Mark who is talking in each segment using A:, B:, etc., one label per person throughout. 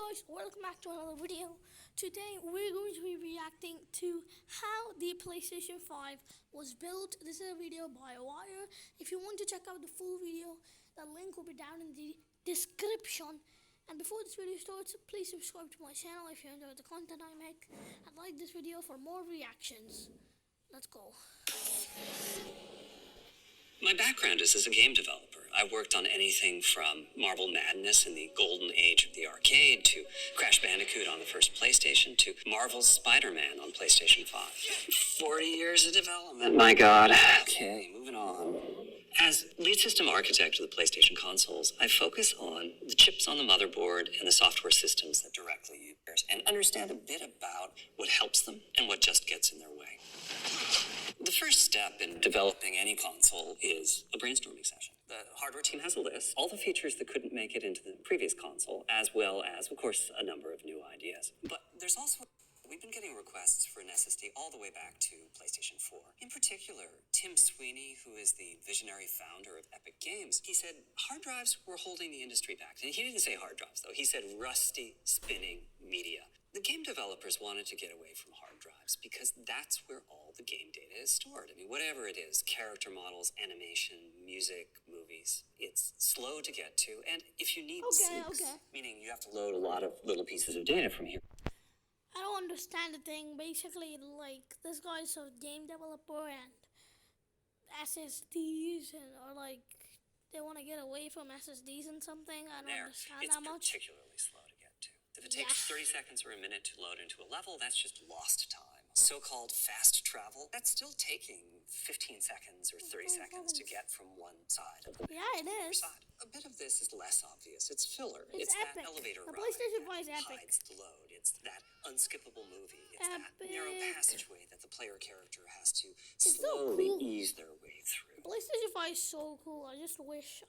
A: guys, welcome back to another video. Today we're going to be reacting to how the PlayStation 5 was built. This is a video by Byeeeee. If you want to check out the full video, the link will be down in the description. And before this video starts, please subscribe to my channel if you enjoy the content I make. And like this video for more reactions. Let's go.
B: My background is as a game developer. I worked on anything from Marble Madness in the golden age of the arcade, to Crash Bandicoot on the first PlayStation, to Marvel's Spider-Man on PlayStation 5. 40 years of development, my god. Okay, moving on. As lead system architect of the PlayStation consoles, I focus on the chips on the motherboard and the software systems that directly use theirs, and understand a bit about what helps them and what just gets in their way. The first step in developing any console is a brainstorming session. The hardware team has a list, all the features that couldn't make it into the previous console, as well as, of course, a number of new ideas. But there's also, we've been getting requests for an SSD all the way back to PlayStation 4. In particular, Tim Sweeney, who is the visionary founder of Epic Games, he said hard drives were holding the industry back. And he didn't say hard drives, though. He said rusty, spinning media. The game developers wanted to get away from hard drives because that's where all the game data is stored. I mean, whatever it is, character models, animation, music, movies, it's slow to get to. And if you need sinks, meaning you have to load a lot of little pieces of data from here.
A: I don't understand the thing. Basically, like, this guy's a game developer and SSDs or like they want to get away from SSDs and something. I don't understand that much.
B: It's particularly slow to get to. If it takes 30 seconds or a minute to load into a level, that's just lost time. So-called fast travel, that's still taking 15 seconds or 30 seconds to get from one side of the
A: it is.
B: side. A bit of this is less obvious. It's filler.
A: It's
B: that
A: epic.
B: elevator
A: The
B: ride
A: PlayStation 5 is
B: that
A: epic.
B: hides the load. It's that unskippable movie. It's that narrow passageway that the player character has to slowly ease their way through.
A: The PlayStation 5 is so cool. I just wish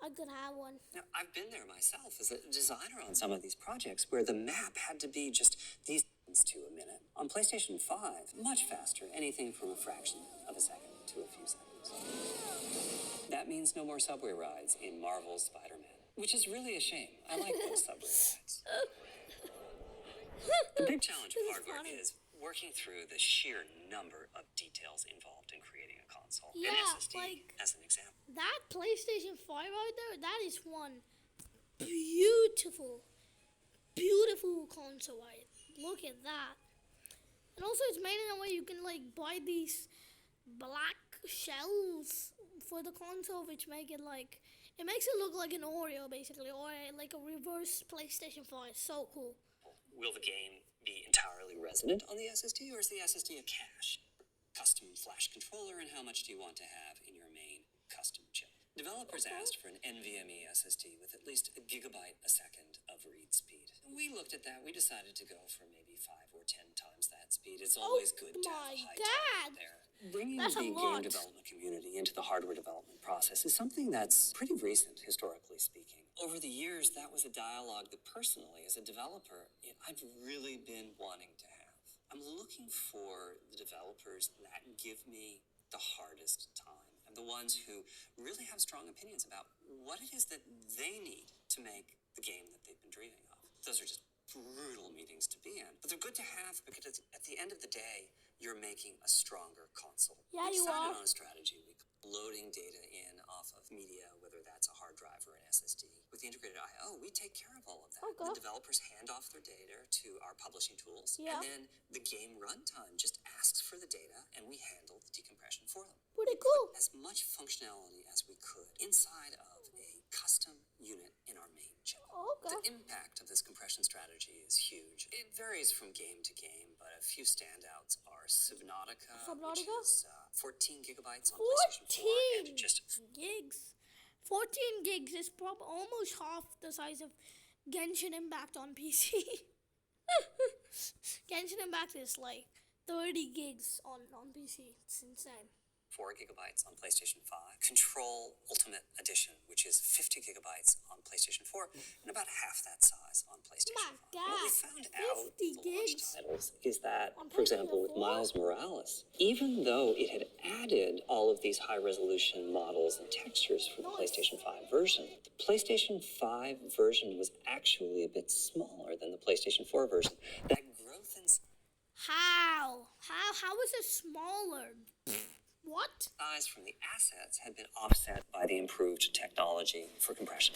A: I could have one.
B: Now, I've been there myself as a designer on some of these projects where the map had to be just these to a minute. On PlayStation 5, much faster, anything from a fraction of a second to a few seconds. That means no more subway rides in Marvel's Spider-Man, which is really a shame. I like those subway rides. The big challenge of hardware is working through the sheer number of details involved in creating a console.
A: Yeah,
B: an SSD,
A: like,
B: as an example.
A: That PlayStation 5 out there, that is one beautiful console. Look at that. And also it's made in a way you can like buy these black shells for the console, which make it like, it makes it look like an Oreo basically, or like a reverse PlayStation 5. So cool.
B: Will the game be entirely resident on the SSD, or is the SSD a cache? Custom flash controller, and how much do you want to have in your main custom chip? Developers asked for an NVMe SSD with at least a gigabyte a second of read speed. We looked at that. We decided to go for maybe 5 or 10 times that speed. It's always good to have a high target there. Bringing the game development community into the hardware development process is something that's pretty recent, historically speaking. Over the years, that was a dialogue that personally, as a developer, I've really been wanting to have. I'm looking for the developers that give me the hardest time, and the ones who really have strong opinions about what it is that they need to make the game that they've been dreaming of. Those are just brutal meetings to be in, but they're good to have because at the end of the day, you're making a stronger console.
A: Yeah, you are.
B: We decided on a strategy. Loading data in off of media, whether that's a hard drive or an SSD. With the integrated I/O, we take care of all of that. The developers hand off their data to our publishing tools, and then the game runtime just asks for the data, and we handle the decompression for them.
A: Pretty cool.
B: As much functionality as we could inside of a custom unit in our main chip. The impact of this compression strategy is huge. It varies from game to game, but a few standouts are Subnautica, which is 14 gigabytes on PlayStation 4, and just
A: gigs. 14 gigs is probably almost half the size of Genshin Impact on PC. Genshin Impact is like 30 gigs on PC. It's insane.
B: 4 gigabytes on PlayStation 5, Control Ultimate Edition, which is 50 gigabytes on PlayStation 4, and about half that size on PlayStation 5.
A: My
B: What we
A: God,
B: found out
A: 50
B: with the launch
A: gigs
B: titles is that,
A: on
B: for example, with
A: PlayStation 4?
B: Miles Morales, even though it had added all of these high-resolution models and textures for the PlayStation 5 version, the PlayStation 5 version was actually a bit smaller than the PlayStation 4 version. That growth in
A: How is it smaller? What?
B: size from the assets had been offset by the improved technology for compression.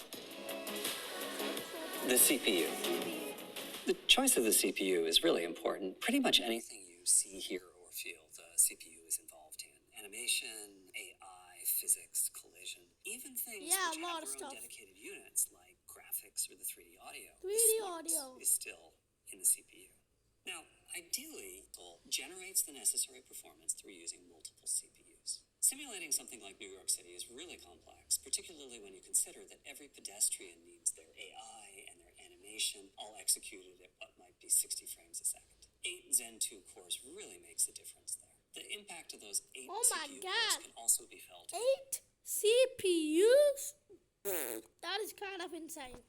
B: The CPU. The choice of the CPU is really important. Pretty much anything you see, hear, or feel, the CPU is involved in. Animation, AI, physics, collision, even things
A: Yeah,
B: which
A: a lot
B: have
A: of
B: their own
A: stuff.
B: dedicated units like graphics or the 3D audio.
A: 3D
B: the smarts
A: audio.
B: is still in the CPU. Now, ideally, it generates the necessary performance through using multiple CPUs. Simulating something like New York City is really complex, particularly when you consider that every pedestrian needs their AI and their animation all executed at what might be 60 frames a second. 8 Zen 2 cores really makes a difference there. The impact of those 8
A: Oh my
B: CPU
A: God.
B: cores can also be felt
A: 8 CPUs? That is kind of insane.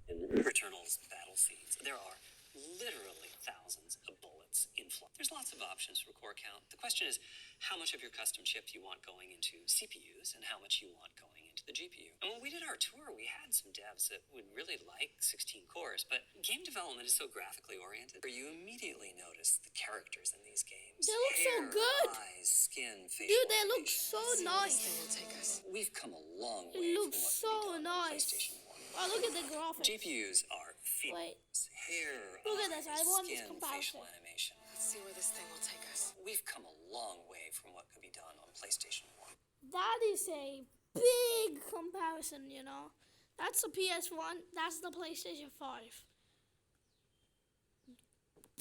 B: in Returnal's battle scenes. There are literally thousands of bullets in flight. There's lots of options for core count. The question is how much of your custom chip you want going into CPUs and how much you want going into the GPU. And when we did our tour, we had some devs that would really like 16 cores, but game development is so graphically oriented where you immediately notice the characters in these games.
A: They look so
B: Hair,
A: good.
B: eyes, skin, facial
A: Dude, they look
B: animation.
A: so nice.
C: will take us.
B: We've come a long
A: It
B: way
A: looks
B: from what
A: so
B: could be done on
A: nice.
B: PlayStation 1.
A: Oh, look at the graphics.
B: GPUs are feet,
A: Wait.
B: hair,
A: Look at this, I
B: eyes,
A: want this
B: skin,
A: comparison.
B: facial animation.
C: Let's see where this thing will take us.
B: We've come a long way from what could be done on PlayStation 1.
A: That is a big comparison, you know. That's the PS1, that's the PlayStation 5.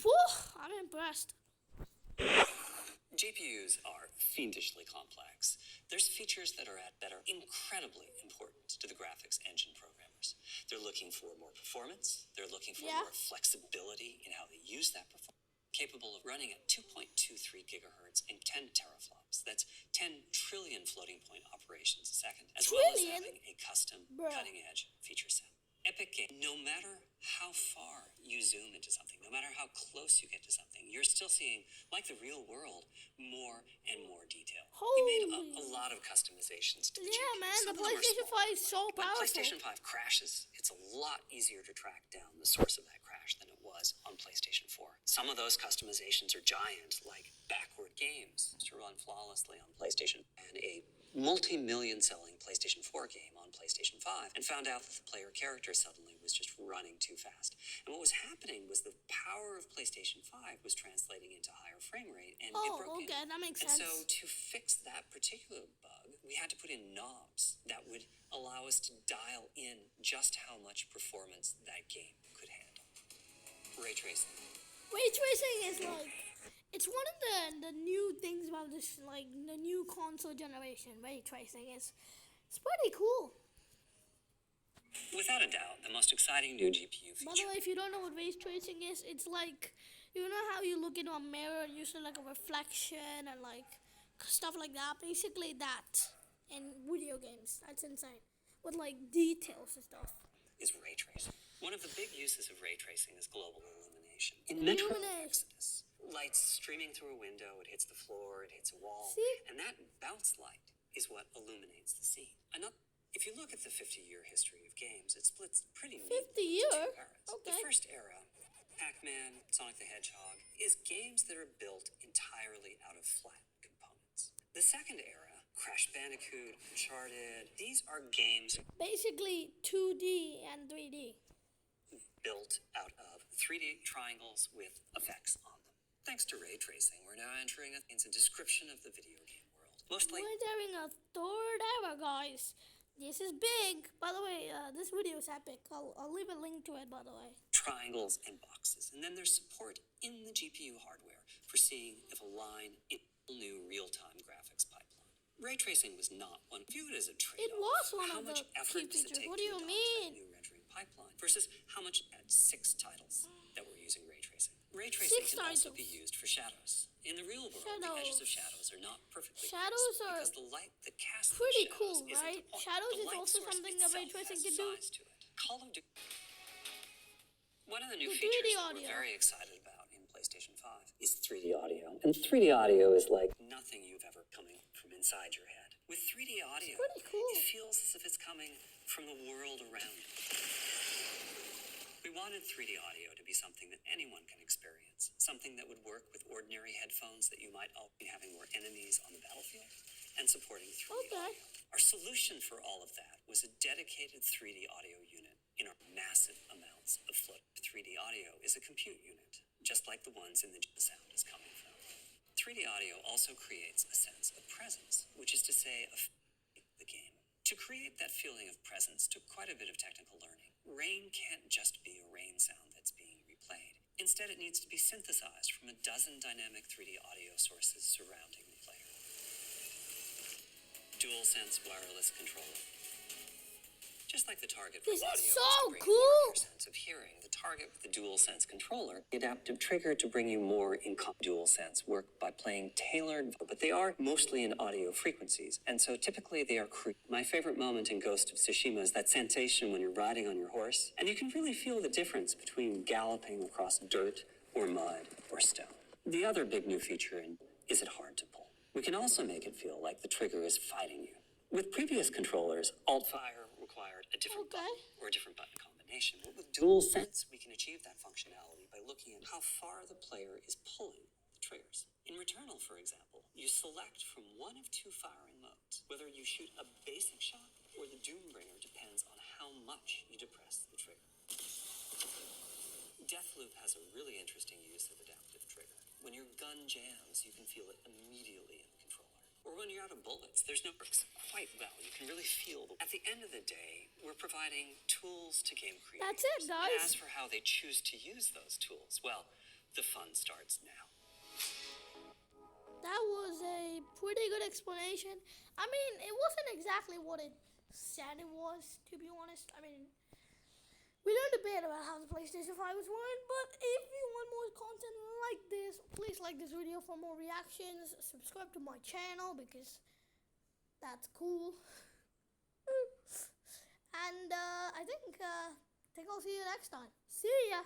A: Whew, I'm impressed.
B: GPUs are fiendishly complex. There's features that are incredibly important to the graphics engine programmers. They're looking for more performance. They're looking for
A: Yeah.
B: more flexibility in how they use that performance. Capable of running at 2.23 gigahertz and 10 teraflops. That's 10 trillion floating point operations a second, as well as
A: Trillion?
B: having a custom
A: Bruh.
B: cutting-edge feature set. Epic Game, no matter how far you zoom into something, no matter how close you get to something, you're still seeing, like the real world, more and more detail. We made
A: Holy.
B: a lot of customizations to the
A: Yeah,
B: GPU.
A: man,
B: Some
A: the
B: of them are
A: PlayStation
B: small.
A: 5 is so
B: When
A: powerful.
B: PlayStation 5 crashes, it's a lot easier to track down the source of that crash than it was on PlayStation 4. Some of those customizations are giant, like backward games to run flawlessly on PlayStation, and a multi-million selling PlayStation 4 game on PlayStation 5, and found out that the player character suddenly was just running too fast. And what was happening was the power of PlayStation 5 was translating into higher frame rate, and it
A: Oh,
B: broke
A: okay,
B: in.
A: that makes
B: And
A: sense.
B: so to fix that particular bug, we had to put in knobs that would allow us to dial in just how much performance that game could handle. Ray tracing.
A: Ray tracing is like, it's one of the new things about this, like the new console generation. Ray tracing is, it's pretty cool.
B: Without a doubt, the most exciting new GPU
A: By the
B: feature.
A: way, if you don't know what ray tracing is, it's like, you know how you look into a mirror and you see like a reflection and like stuff like that. Basically that in video games. That's insane. With like details and stuff.
B: Is ray tracing. One of the big uses of ray tracing is global illumination. In Metro
A: Illumination.
B: Exodus, light's streaming through a window, it hits the floor, it hits a wall,
A: See?
B: and that bounce light is what illuminates the scene. If you look at the 50-year history of games, it splits pretty neatly
A: 50
B: into
A: year?
B: two eras.
A: Okay.
B: The first era, Pac-Man, Sonic the Hedgehog, is games that are built entirely out of flat components. The second era, Crash Bandicoot, Uncharted, these are games
A: Basically 2D and 3D.
B: built out of 3D triangles with effects on them. Thanks to ray tracing, we're now entering a description of the video game world. Mostly
A: We're entering a third era, guys. This is big. By the way, this video is epic. I'll leave a link to it, by the way.
B: triangles and boxes. And then there's support in the GPU hardware for seeing if a line in a new real-time graphics pipeline. Ray tracing was not one. View it as a trade-off.
A: It was one
B: How
A: of
B: much
A: the
B: effort
A: key
B: does it
A: features.
B: take
A: What do
B: to
A: you
B: adopt
A: mean?
B: that new rendering pipeline versus how much at 6 titles that were using ray tracing. Ray tracing
A: 6
B: can also be
A: titles.
B: used for shadows. In the real world, the edges of shadows are not perfectly
A: Shadows
B: crisp
A: are
B: because the light that casts
A: pretty
B: the shadows
A: cool,
B: isn't
A: right?
B: the point.
A: Shadows
B: The
A: is
B: light
A: also
B: source
A: something that
B: itself
A: very interesting
B: has
A: to do.
B: size to it. Call of Duty. One of the new
A: The 3D
B: features that
A: audio.
B: we're very excited about in PlayStation 5 is 3D audio. And 3D audio is like nothing you've ever coming from inside your head. With 3D audio,
A: pretty cool.
B: it feels as if it's coming from the world around you. We wanted 3D audio to be something that anyone can experience, something that would work with ordinary headphones that you might all be having more enemies on the battlefield, and supporting 3D audio. Our solution for all of that was a dedicated 3D audio unit in our massive amounts of float. 3D audio is a compute unit, just like the ones in the sound is coming from. 3D audio also creates a sense of presence, which is to say, the game. To create that feeling of presence took quite a bit of technical learning. Rain can't just be a rain sound that's being replayed. Instead, it needs to be synthesized from a dozen dynamic 3D audio sources surrounding the player. DualSense wireless controller. Just like the target for
A: This
B: audio
A: is
B: is
A: so
B: to bring you more of
A: cool.
B: your sense of hearing, the target with the DualSense controller, the adaptive trigger to bring you more in DualSense work by playing tailored, but they are mostly in audio frequencies, and so typically they are My favorite moment in Ghost of Tsushima is that sensation when you're riding on your horse, and you can really feel the difference between galloping across dirt or mud or stone. The other big new feature is it hard to pull. We can also make it feel like the trigger is fighting you. With previous controllers, Alt-Fire required a different button or a different button combination. But with DualSense, we can achieve that functionality by looking at how far the player is pulling the triggers. In Returnal, for example, you select from one of two firing modes. Whether you shoot a basic shot or the Doombringer depends on how much you depress the trigger. Deathloop has a really interesting use of adaptive trigger. When your gun jams, you can feel it immediately in the controller. Or when you're out of bullets, there's no works quite well. You can really feel At the end of the day, we're providing tools to game creators.
A: That's it, guys.
B: And as for how they choose to use those tools, well, the fun starts now.
A: That was a pretty good explanation. I mean, it wasn't exactly what it said it was, to be honest. I mean, we learned a bit about how the PlayStation 5 was run, but if you want more content like this, please like this video for more reactions. Subscribe to my channel because that's cool. And I think I'll see you next time. See ya!